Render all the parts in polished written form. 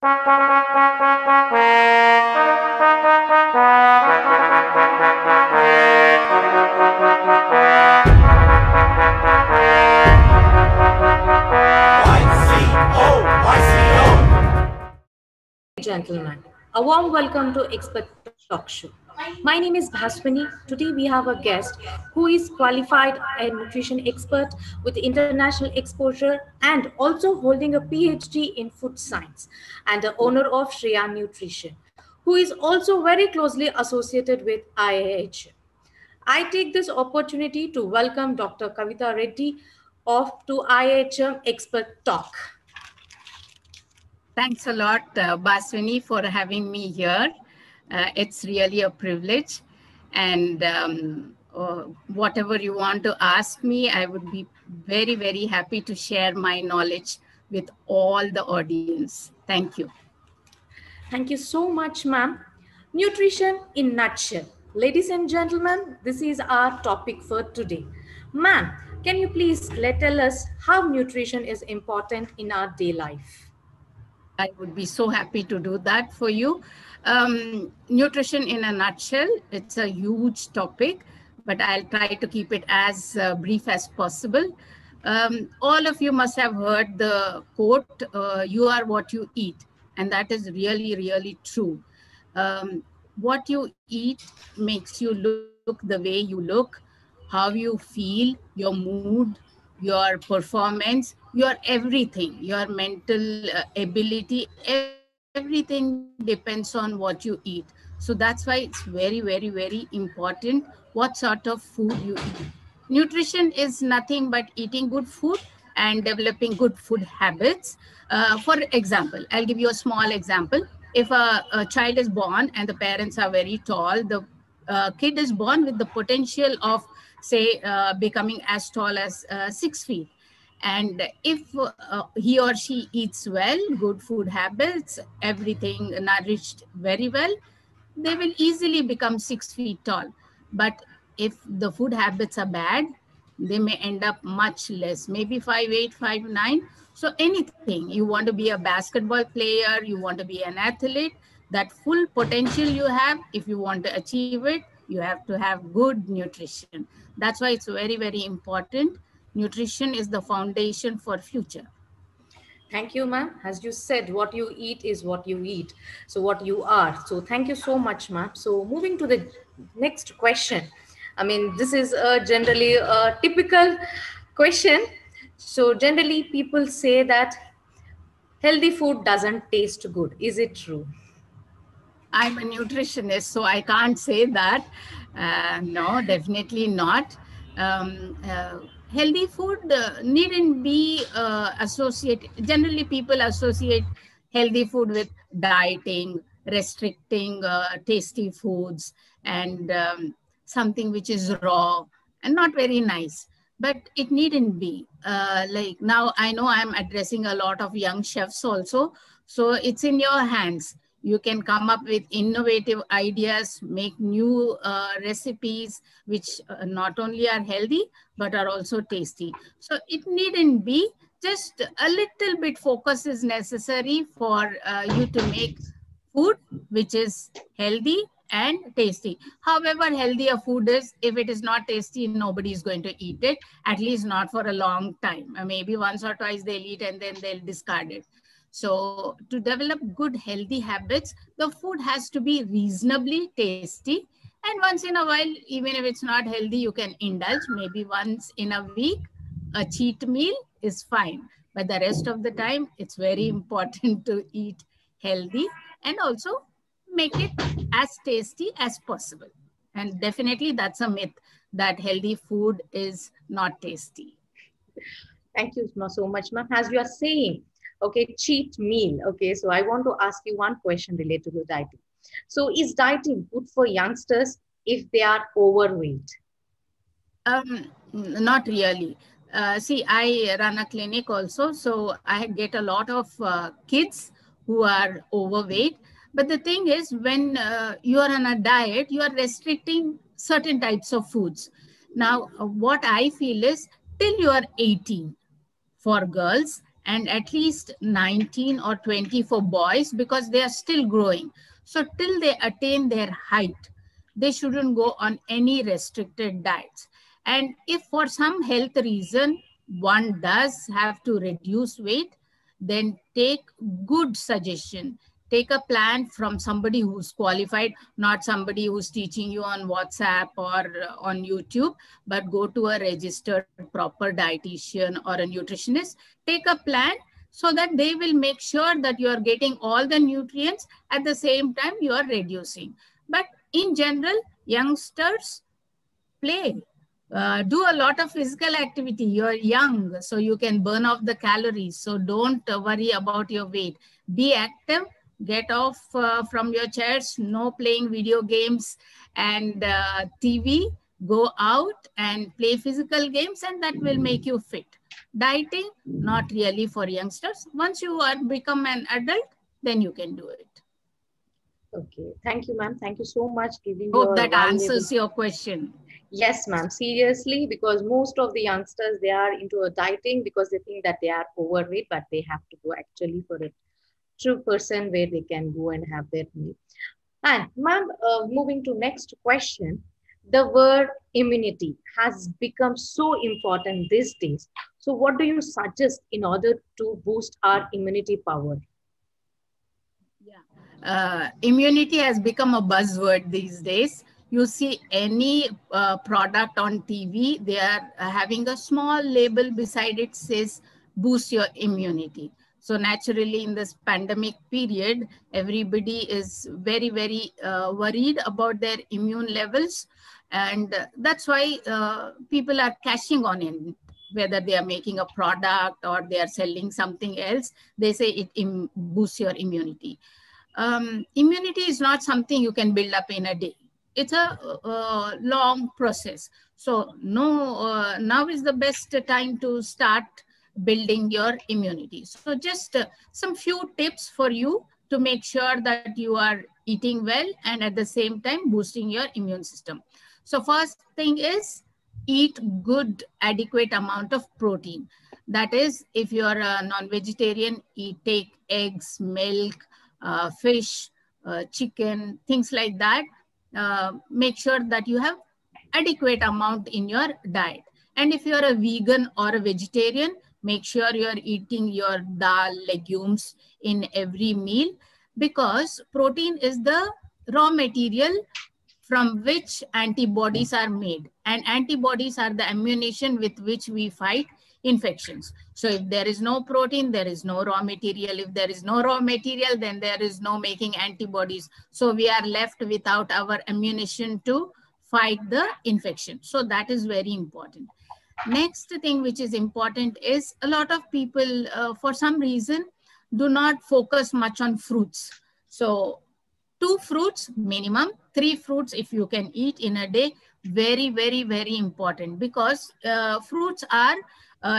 Gentlemen, a warm welcome to Expert Talk Show. My name is Bhaswani. Today we have a guest who is qualified a nutrition expert with international exposure and also holding a PhD in food science and the owner of Shreya Nutrition, who is also very closely associated with IIH. I take this opportunity to welcome Dr. Kavita Reddy of to IIHM Expert Talk. Thanks a lot, Baswini, for having me here. It's really a privilege. And whatever you want to ask me, I would be very, very happy to share my knowledge with all the audience. Thank you. Thank you so much, ma'am. Nutrition in nutshell. Ladies and gentlemen, this is our topic for today. Ma'am, can you please tell us how nutrition is important in our day life? I would be so happy to do that for you. Nutrition in a nutshell, it's a huge topic, but I'll try to keep it as brief as possible. All of you must have heard the quote, you are what you eat. And that is really, really true. What you eat makes you look the way you look, how you feel, your mood, your performance, your everything, your mental ability, everything depends on what you eat. So that's why it's very, very, very important what sort of food you eat. Nutrition is nothing but eating good food and developing good food habits. For example, I'll give you a small example. If a child is born and the parents are very tall, the kid is born with the potential of, say, becoming as tall as 6 feet. And if he or she eats well, good food habits, everything nourished very well, they will easily become 6 feet tall. But if the food habits are bad, they may end up much less, maybe 5'8", 5'9". So anything, you want to be a basketball player, you want to be an athlete, that full potential you have, if you want to achieve it, you have to have good nutrition. That's why it's very, very important. Nutrition is the foundation for future. Thank you, ma'am. As you said, what you eat is what you eat. So what you are. So thank you so much, ma'am. So moving to the next question. I mean, this is generally a typical question. So generally people say that healthy food doesn't taste good. Is it true? I'm a nutritionist, so I can't say that. No, definitely not. Healthy food needn't be associated. Generally, people associate healthy food with dieting, restricting tasty foods, and something which is raw and not very nice. But it needn't be. Like now, I know I'm addressing a lot of young chefs also. So it's in your hands. You can come up with innovative ideas, make new recipes, which not only are healthy, but are also tasty. So it needn't be, just a little bit focus is necessary for you to make food which is healthy and tasty. However healthier food is, if it is not tasty, nobody is going to eat it, at least not for a long time. Maybe once or twice they'll eat and then they'll discard it. So to develop good healthy habits, the food has to be reasonably tasty. And once in a while, even if it's not healthy, you can indulge. Maybe once in a week, a cheat meal is fine. But the rest of the time, it's very important to eat healthy and also make it as tasty as possible. And definitely that's a myth that healthy food is not tasty. Thank you so much, ma'am. As you are saying, okay, cheat meal. Okay, so I want to ask you one question related to dieting. So is dieting good for youngsters if they are overweight? Not really. See, I run a clinic also, so I get a lot of kids who are overweight. But the thing is, when you are on a diet, you are restricting certain types of foods. Now, what I feel is till you are 18 for girls and at least 19 or 20 for boys, because they are still growing. So till they attain their height, they shouldn't go on any restricted diets. And if for some health reason one does have to reduce weight, then take good suggestion. Take a plan from somebody who's qualified, not somebody who's teaching you on WhatsApp or on YouTube, but go to a registered proper dietitian or a nutritionist. Take a plan so that they will make sure that you are getting all the nutrients at the same time you are reducing. But in general, youngsters play. Do a lot of physical activity. You're young, so you can burn off the calories. So don't worry about your weight. Be active. Get off from your chairs. No playing video games and TV. Go out and play physical games, and that will make you fit. Dieting, not really for youngsters. Once you are become an adult, then you can do it. Okay. Thank you, ma'am. Thank you so much. Hope that answers your question. Yes, ma'am. Seriously, because most of the youngsters, they are into a dieting because they think that they are overweight, but they have to go actually for a true person where they can go and have their meal. And ma'am, moving to next question, the word immunity has become so important these days. So what do you suggest in order to boost our immunity power? Yeah, immunity has become a buzzword these days. You see any product on TV, they are having a small label beside it says boost your immunity. So naturally in this pandemic period, everybody is very, very worried about their immune levels. And that's why people are cashing on it. Whether they are making a product or they are selling something else, they say it boosts your immunity. Immunity is not something you can build up in a day. It's a long process. So now is the best time to start building your immunity. So just some few tips for you to make sure that you are eating well and at the same time boosting your immune system. So first thing is eat good adequate amount of protein. That is, if you are a non-vegetarian, take eggs, milk, fish, chicken, things like that. Make sure that you have adequate amount in your diet. And if you're a vegan or a vegetarian, make sure you're eating your dal, legumes in every meal, because protein is the raw material from which antibodies are made. And antibodies are the ammunition with which we fight infections. So if there is no protein, there is no raw material. If there is no raw material, then there is no making antibodies. So we are left without our ammunition to fight the infection. So that is very important. Next thing which is important is a lot of people, for some reason, do not focus much on fruits. So 2 fruits minimum, 3 fruits if you can eat in a day, very, very, very important, because fruits are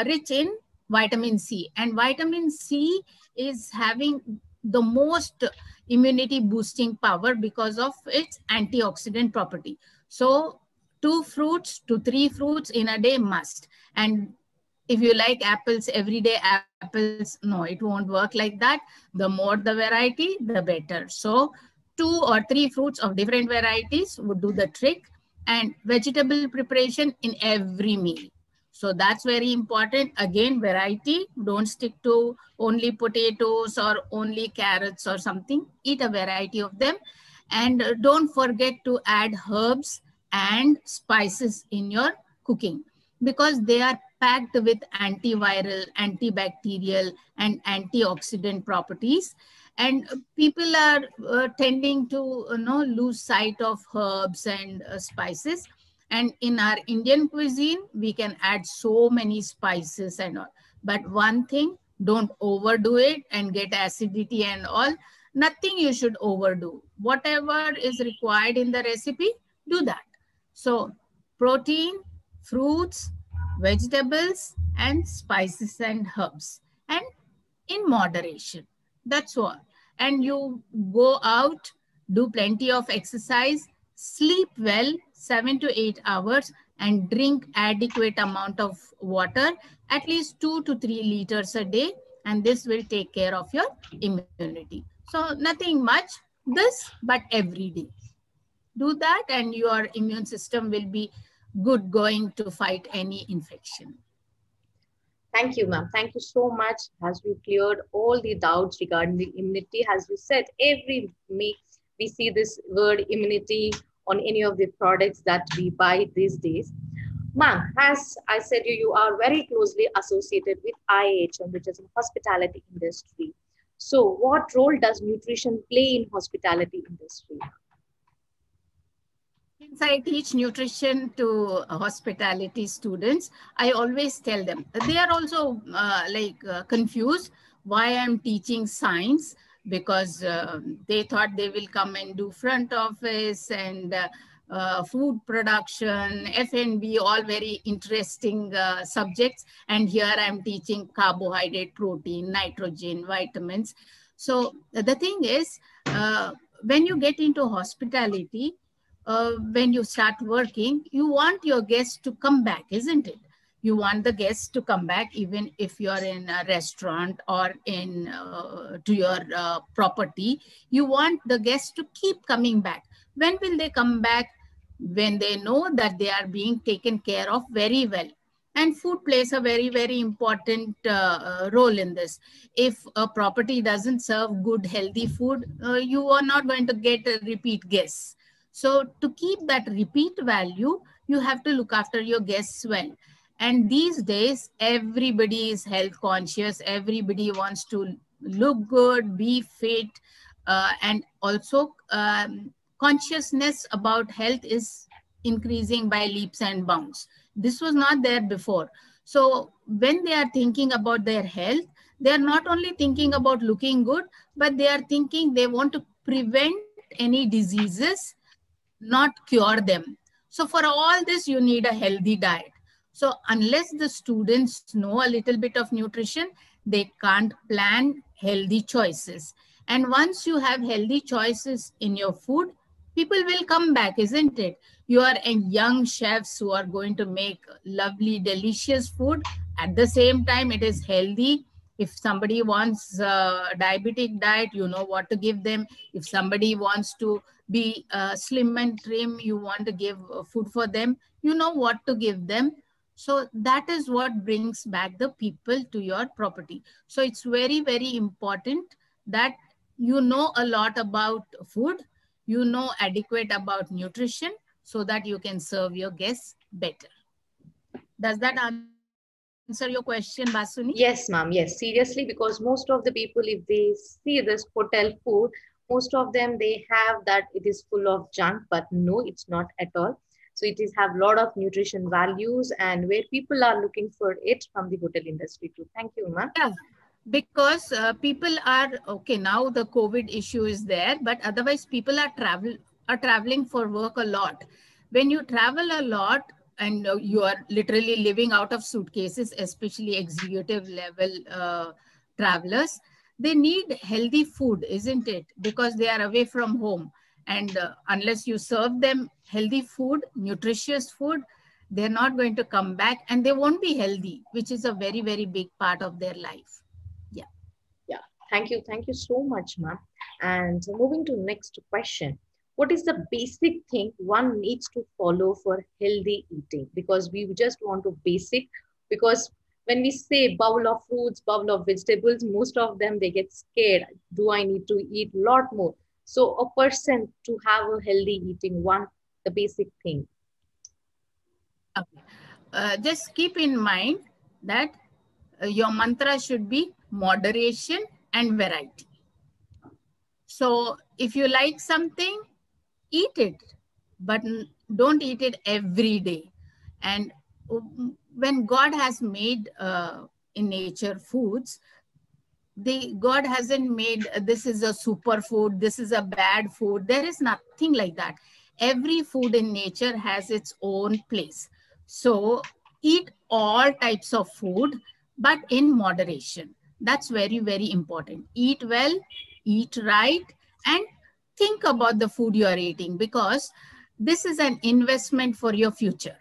rich in vitamin C, and vitamin C is having the most immunity boosting power because of its antioxidant property. So 2 fruits to 3 fruits in a day must. And if you like apples every day, apples, no, it won't work like that. The more the variety, the better. So 2 or 3 fruits of different varieties would do the trick. And vegetable preparation in every meal. So that's very important. Again, variety. Don't stick to only potatoes or only carrots or something. Eat a variety of them. And don't forget to add herbs and spices in your cooking, because they are packed with antiviral, antibacterial, and antioxidant properties. And people are tending to lose sight of herbs and spices. And in our Indian cuisine, we can add so many spices and all. But one thing, don't overdo it and get acidity and all. Nothing you should overdo. Whatever is required in the recipe, do that. So protein, fruits, vegetables, and spices and herbs, and in moderation. That's all. And you go out, do plenty of exercise, sleep well, 7 to 8 hours, and drink adequate amount of water, at least 2 to 3 liters a day. and this will take care of your immunity. So nothing much, this, but every day. Do that and your immune system will be good going to fight any infection. Thank you, ma'am. Thank you so much. As you cleared all the doubts regarding the immunity, as you said, every week we see this word immunity on any of the products that we buy these days. Ma'am, as I said, you are very closely associated with IHM, which is in hospitality industry. So what role does nutrition play in hospitality industry? Since I teach nutrition to hospitality students, I always tell them, they are also confused why I'm teaching science, because they thought they will come and do front office and food production, F&B, all very interesting subjects. And here I'm teaching carbohydrate, protein, nitrogen, vitamins. So the thing is, when you get into hospitality, when you start working, you want your guests to come back, isn't it? You want the guests to come back, even if you're in a restaurant or in to your property. You want the guests to keep coming back. When will they come back? When they know that they are being taken care of very well. And food plays a very, very important role in this. If a property doesn't serve good, healthy food, you are not going to get a repeat guests. So to keep that repeat value, you have to look after your guests well. And these days, everybody is health conscious. Everybody wants to look good, be fit, and also consciousness about health is increasing by leaps and bounds. This was not there before. So when they are thinking about their health, they are not only thinking about looking good, but they are thinking they want to prevent any diseases, not cure them. So for all this, you need a healthy diet. So unless the students know a little bit of nutrition, they can't plan healthy choices. And once you have healthy choices in your food, people will come back, isn't it? You are a young chefs who are going to make lovely, delicious food. At the same time, it is healthy. If somebody wants a diabetic diet, you know what to give them. If somebody wants to be slim and trim, you want to give food for them, you know what to give them. So that is what brings back the people to your property. So it's very, very important that you know a lot about food, you know adequate about nutrition, so that you can serve your guests better. Does that answer your question, Basuni? Yes, ma'am. Yes, seriously, because most of the people, if they see this hotel food, most of them, they have that it is full of junk, but no, it's not at all. So it is have a lot of nutrition values, and where people are looking for it from the hotel industry too. Thank you, ma'am. Yeah, because people are, okay, now the COVID issue is there, but otherwise people are traveling for work a lot. When you travel a lot and you are literally living out of suitcases, especially executive level travelers, they need healthy food, isn't it? Because they are away from home. And unless you serve them healthy food, nutritious food, they're not going to come back and they won't be healthy, which is a very, very big part of their life. Yeah. Yeah. Thank you. Thank you so much, ma'am. And moving to next question. What is the basic thing one needs to follow for healthy eating? Because we just want to basic, because when we say bowl of fruits, bowl of vegetables, most of them, they get scared. Do I need to eat a lot more? So a person to have a healthy eating, the basic thing. Okay. Just keep in mind that your mantra should be moderation and variety. So if you like something, eat it, but don't eat it every day. And when God has made in nature foods, God hasn't made this is a superfood, this is a bad food. There is nothing like that. Every food in nature has its own place. So eat all types of food, but in moderation. That's very, very important. Eat well, eat right, and think about the food you are eating, because this is an investment for your future.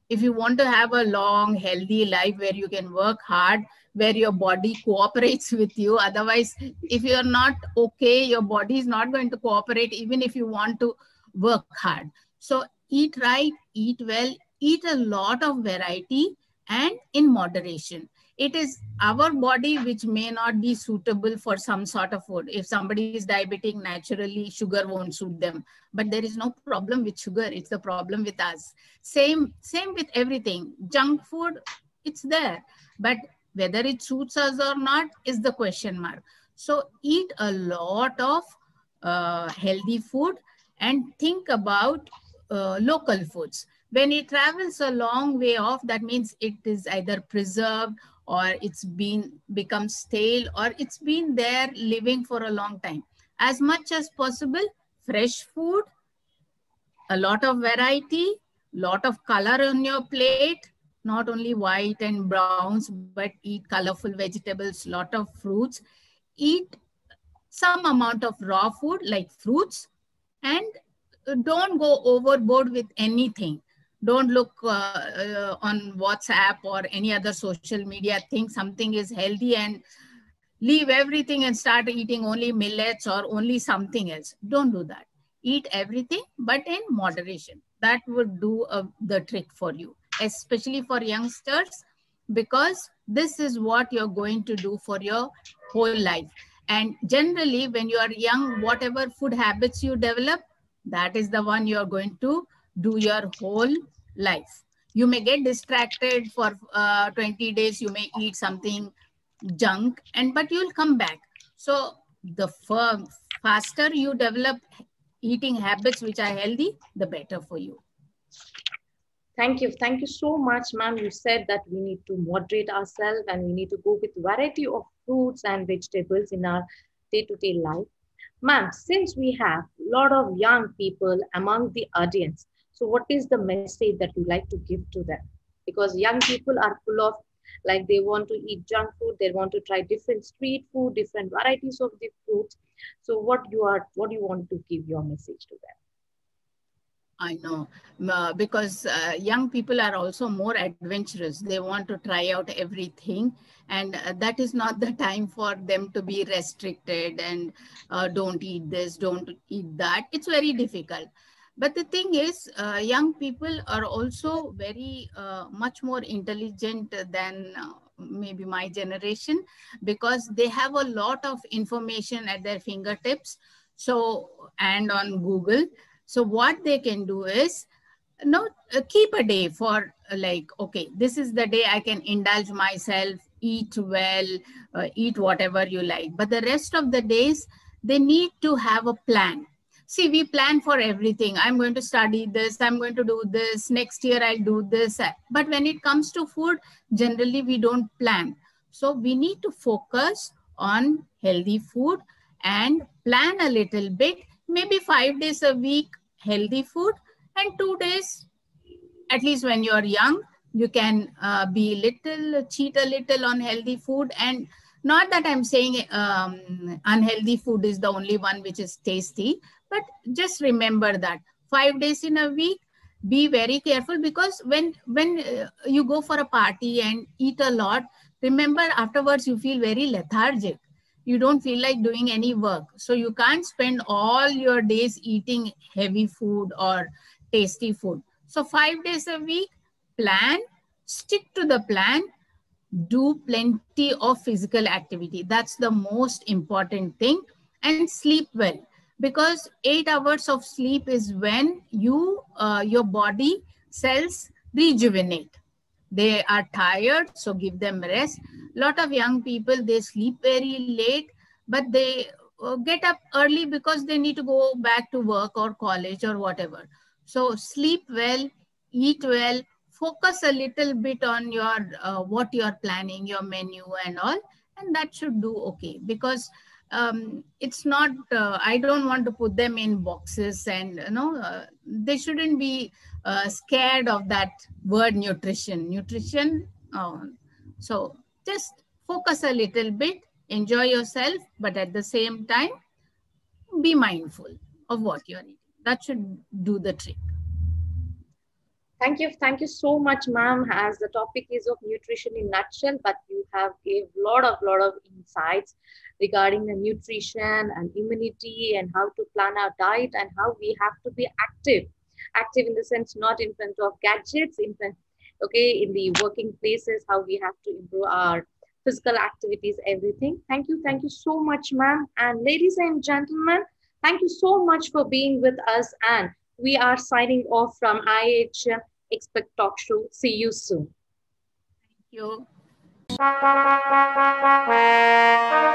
If you want to have a long, healthy life where you can work hard where your body cooperates with you. Otherwise, if you're not okay, your body is not going to cooperate even if you want to work hard. So eat right, eat well, eat a lot of variety and in moderation. It is our body which may not be suitable for some sort of food. If somebody is diabetic, naturally sugar won't suit them. But there is no problem with sugar. It's the problem with us. Same with everything. Junk food, it's there. But whether it suits us or not is the question mark. So eat a lot of healthy food and think about local foods. When it travels a long way off, that means it is either preserved or it's become stale or it's been there living for a long time. As much as possible, fresh food, a lot of variety, lot of color on your plate, not only white and browns, but eat colorful vegetables, lot of fruits, eat some amount of raw food like fruits, and don't go overboard with anything. Don't look on WhatsApp or any other social media, think something is healthy and leave everything and start eating only millets or only something else. Don't do that. Eat everything, but in moderation. That would do the trick for you, especially for youngsters, because this is what you're going to do for your whole life. And generally, when you are young, whatever food habits you develop, that is the one you're going to do your whole life. You may get distracted for 20 days. You may eat something junk, but you'll come back. So the faster you develop eating habits which are healthy, the better for you. Thank you. Thank you so much, ma'am. You said that we need to moderate ourselves and we need to go with variety of fruits and vegetables in our day-to-day life. Ma'am, since we have a lot of young people among the audience, so what is the message that you like to give to them? Because young people are full of, like, they want to eat junk food, they want to try different street food, different varieties of the fruits. So what do you want to give your message to them? I know, because young people are also more adventurous. They want to try out everything, and that is not the time for them to be restricted and don't eat this, don't eat that. It's very difficult. But the thing is, young people are also very much more intelligent than maybe my generation, because they have a lot of information at their fingertips. So, and on Google. So what they can do is, keep a day for like, okay, this is the day I can indulge myself, eat well, eat whatever you like. But the rest of the days, they need to have a plan. See, we plan for everything. I'm going to study this. I'm going to do this. Next year, I'll do this. But when it comes to food, generally, we don't plan. So we need to focus on healthy food and plan a little bit. Maybe 5 days a week, healthy food, and 2 days, at least when you're young, you can cheat a little on healthy food. And not that I'm saying unhealthy food is the only one which is tasty, but just remember that 5 days in a week, be very careful, because when you go for a party and eat a lot, remember afterwards you feel very lethargic. You don't feel like doing any work. So you can't spend all your days eating heavy food or tasty food. So 5 days a week, plan, stick to the plan, do plenty of physical activity. That's the most important thing. And sleep well, because 8 hours of sleep is when your body cells rejuvenate. They are tired, so give them rest. A lot of young people, they sleep very late, but they get up early because they need to go back to work or college or whatever. So sleep well, eat well, focus a little bit on your what you're planning, your menu and all, and that should do okay. Because it's not, I don't want to put them in boxes, and they shouldn't be scared of that word nutrition. So just focus a little bit, enjoy yourself, but at the same time, be mindful of what you're eating. That should do the trick. Thank you so much, ma'am. As the topic is of nutrition in nutshell, but you have gave lot of insights regarding the nutrition and immunity and how to plan our diet and how we have to be active. Active in the sense not in front of gadgets, in front, okay, in the working places, how we have to improve our physical activities, everything. Thank you so much, ma'am. And ladies and gentlemen, thank you so much for being with us. And we are signing off from IHM Expert Talk Show. See you soon. Thank you.